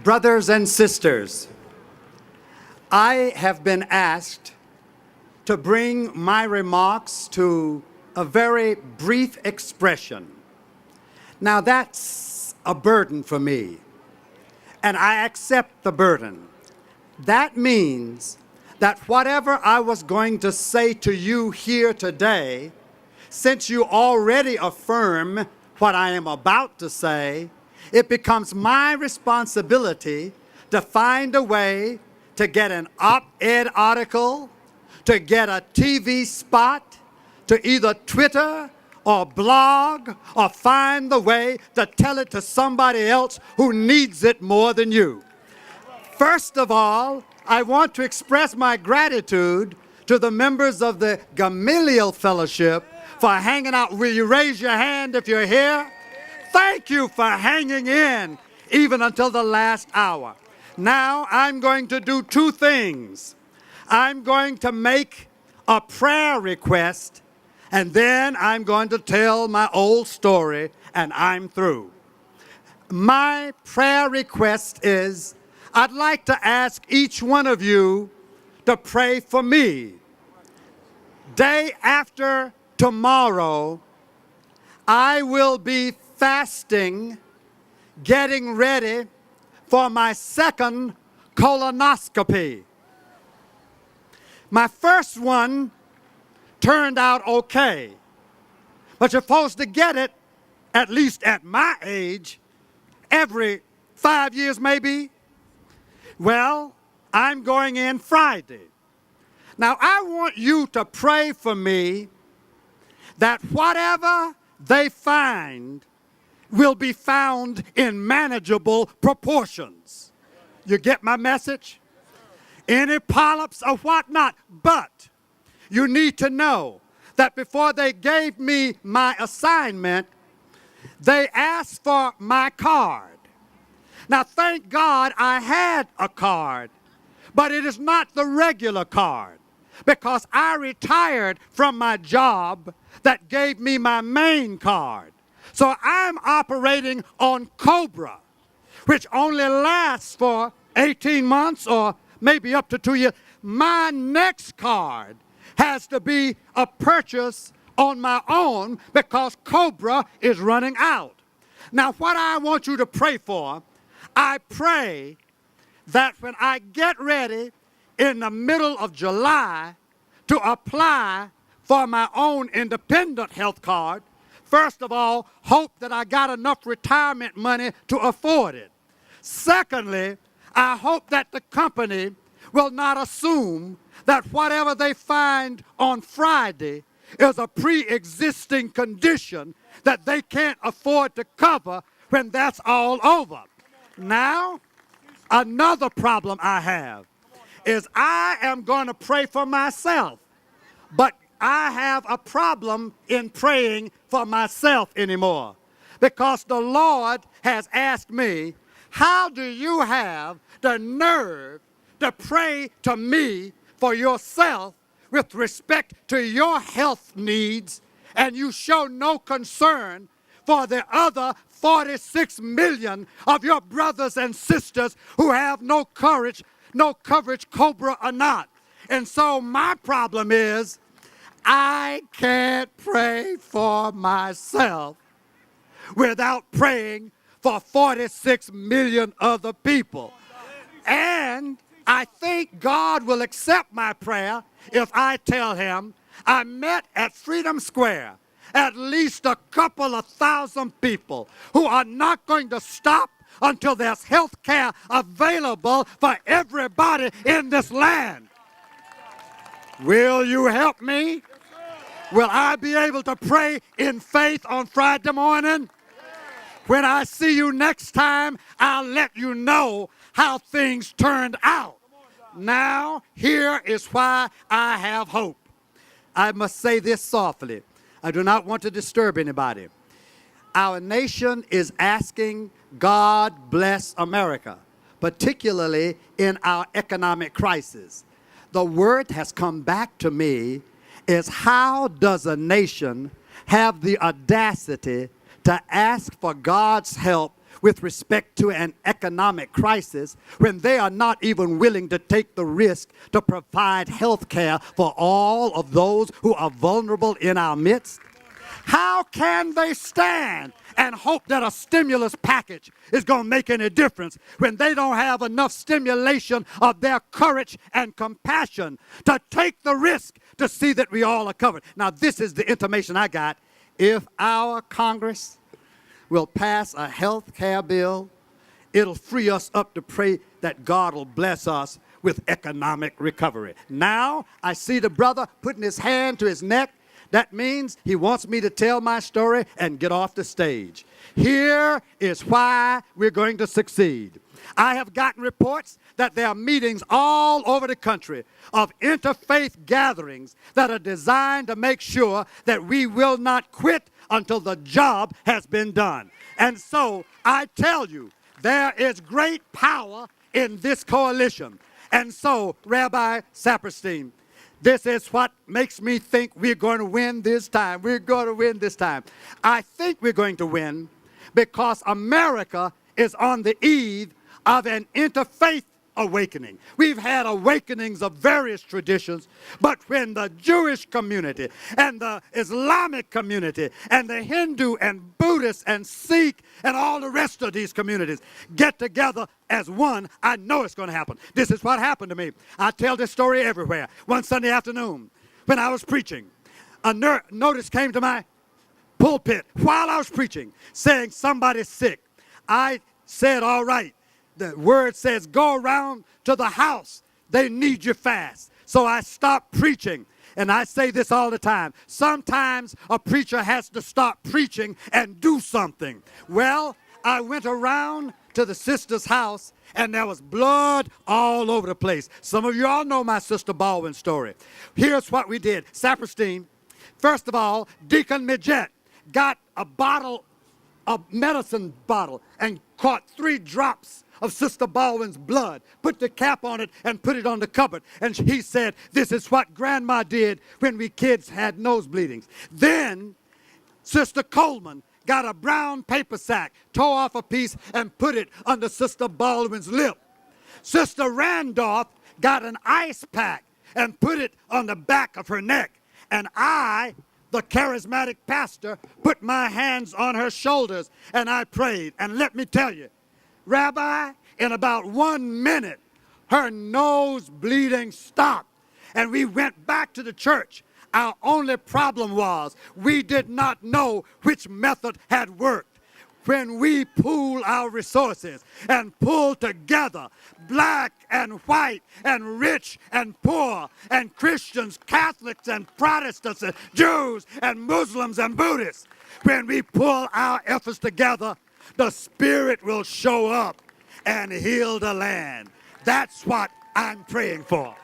Brothers and sisters, I have been asked to bring my remarks to a very brief expression. Now that's a burden for me, and I accept the burden. That means that whatever I was going to say to you here today, since you already affirm what I am about to say, it becomes my responsibility to find a way to get an op-ed article, to get a TV spot, to either Twitter or blog, or find the way to tell it to somebody else who needs it more than you. First of all, I want to express my gratitude to the members of the Gamaliel Fellowship for hanging out. Will you raise your hand if you're here? Thank you for hanging in even until the last hour. Now I'm going to do two things. I'm going to make a prayer request, and then I'm going to tell my old story, and I'm through. My prayer request is, I'd like to ask each one of you to pray for me. Day after tomorrow, I will be fasting, getting ready for my second colonoscopy. My first one turned out okay, but you're supposed to get it, at least at my age, every 5 years maybe. Well, I'm going in Friday. Now, I want you to pray for me that whatever they find will be found in manageable proportions. You get my message? Any polyps or whatnot, but you need to know that before they gave me my assignment, they asked for my card. Now, thank God I had a card, but it is not the regular card, because I retired from my job that gave me my main card. So I'm operating on Cobra, which only lasts for 18 months or maybe up to 2 years. My next card has to be a purchase on my own because Cobra is running out. Now, what I want you to pray for, I pray that when I get ready in the middle of July to apply for my own independent health card, first of all, hope that I got enough retirement money to afford it. Secondly, I hope that the company will not assume that whatever they find on Friday is a pre-existing condition that they can't afford to cover when that's all over. Now, another problem I have is I am going to pray for myself, but I have a problem in praying for myself anymore, because the Lord has asked me, how do you have the nerve to pray to me for yourself with respect to your health needs, and you show no concern for the other 46 million of your brothers and sisters who have no coverage, Cobra or not? And so my problem is, I can't pray for myself without praying for 46 million other people. And I think God will accept my prayer if I tell him I met at Freedom Square at least a couple of thousand people who are not going to stop until there's health care available for everybody in this land. Will you help me? Will I be able to pray in faith on Friday morning? When I see you next time, I'll let you know how things turned out. Now, here is why I have hope. I must say this softly. I do not want to disturb anybody. Our nation is asking God bless America, particularly in our economic crisis. The word has come back to me is, how does a nation have the audacity to ask for God's help with respect to an economic crisis when they are not even willing to take the risk to provide health care for all of those who are vulnerable in our midst? How can they stand and hope that a stimulus package is going to make any difference when they don't have enough stimulation of their courage and compassion to take the risk to see that we all are covered? Now, this is the intimation I got. If our Congress will pass a health care bill, it'll free us up to pray that God will bless us with economic recovery. Now, I see the brother putting his hand to his neck. That means he wants me to tell my story and get off the stage. Here is why we're going to succeed. I have gotten reports that there are meetings all over the country of interfaith gatherings that are designed to make sure that we will not quit until the job has been done. And so I tell you, there is great power in this coalition. And so, Rabbi Saperstein, this is what makes me think we're going to win this time. We're going to win this time. I think we're going to win because America is on the eve of an interfaith awakening. We've had awakenings of various traditions, but when the Jewish community and the Islamic community and the Hindu and Buddhist and Sikh and all the rest of these communities get together as one, I know it's going to happen. This is what happened to me. I tell this story everywhere. One Sunday afternoon, when I was preaching, a notice came to my pulpit while I was preaching saying somebody's sick. I said, all right. The word says, go around to the house. They need you fast. So I stopped preaching. And I say this all the time. Sometimes a preacher has to stop preaching and do something. Well, I went around to the sister's house, and there was blood all over the place. Some of you all know my sister Baldwin's story. Here's what we did. Saperstein, first of all, Deacon Midget got a bottle, a medicine bottle, and caught 3 drops of Sister Baldwin's blood, put the cap on it, and put it on the cupboard. And he said, this is what Grandma did when we kids had nosebleedings. Then Sister Coleman got a brown paper sack, tore off a piece, and put it under Sister Baldwin's lip. Sister Randolph got an ice pack and put it on the back of her neck. And I, the charismatic pastor, put my hands on her shoulders, and I prayed. And let me tell you, Rabbi, in about 1 minute, her nose bleeding stopped, and we went back to the church. Our only problem was we did not know which method had worked. When we pool our resources and pull together, black and white and rich and poor and Christians, Catholics and Protestants and Jews and Muslims and Buddhists, when we pull our efforts together, the Spirit will show up and heal the land. That's what I'm praying for.